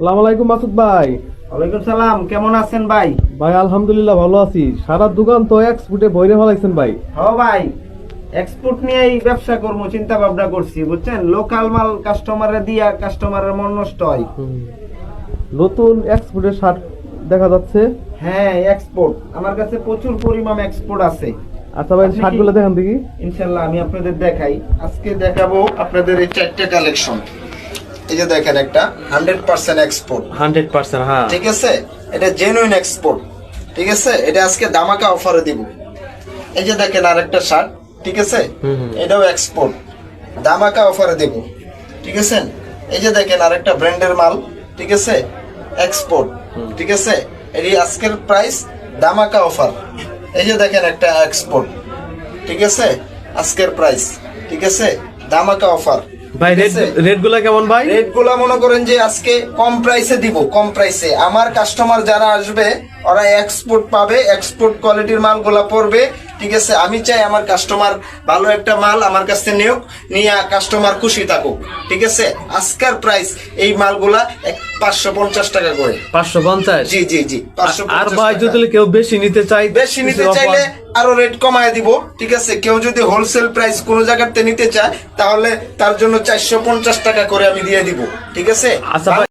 আসসালামু আলাইকুম মাসুদ ভাই। ওয়ালাইকুম সালাম, কেমন আছেন ভাই? ভাই আলহামদুলিল্লাহ ভালো আছি। সারা দোকান তো এক্সপোর্টে বইরে ফেলাইছেন ভাই। হ্যাঁ ভাই, এক্সপোর্ট নিয়েই ব্যবসা করবো চিন্তা ভাবনা করছি, বুঝছেন। লোকাল মাল কাস্টমারে দিয়া কাস্টমারের মন নষ্ট হয়। নতুন এক্সপোর্টের শার্ট দেখা যাচ্ছে। হ্যাঁ, এক্সপোর্ট আমার কাছে প্রচুর পরিমাণ এক্সপোর্ট আছে। আচ্ছা ভাই, আপনি কি- শার্টগুলো দেখান দেখি। ইনশাল্লাহ আমি আপনাদের দেখাই। আজকে দেখাবো আপনাদের এই 4টা কালেকশন। এই যে দেখেন, একটা 100% এক্সপোর্ট, 100%, হ্যাঁ। ঠিক আছে। এটা জেনুইন এক্সপোর্ট, ঠিক আছে। এটা আজকে দামাকা অফারে দিব। এই যে দেখেন আরেকটা শার্ট, ঠিক আছে, এটাও এক্সপোর্ট, দামাকা অফারে দেব, ঠিক আছে। এই যে দেখেন আরেকটা ব্র্যান্ডের মাল, ঠিক আছে, এক্সপোর্ট, ঠিক আছে। এটি আজকের প্রাইস দামাকা অফার। এই যে দেখেন একটা এক্সপোর্ট, ঠিক আছে, আজকের প্রাইস, ঠিক আছে, দামাকা অফার। ভাই রেট গুলা কেমন ভাই? রেট গুলা মনে করেন যে আজকে কম প্রাইসে দিব, কম প্রাইসে। আমার কাস্টমার যারা আসবে ওরা এক্সপোর্ট পাবে, এক্সপোর্ট কোয়ালিটির মালগুলা পড়বে, ঠিক আছে। আমি চাই আমার কাস্টমার ভালো একটা মাল আমার কাছ থেকে নিয়োগ, নিয়ে কাস্টমার খুশি থাকুক, ঠিক আছে। আজকের প্রাইস এই মালগুলা 550 টাকা করে। 550? জি জি জি, 550 আর ভাই টাকা। যদি কেউ বেশি নিতে চাই, বেশি নিতে চাইলে আরো রেট কমায় দিব, ঠিক আছে। কেউ যদি হোলসেল প্রাইস কোন জায়গাতে নিতে চায় তাহলে তার জন্য 450 টাকা করে আমি দিয়ে দিব, ঠিক আছে। আচ্ছা ভাই।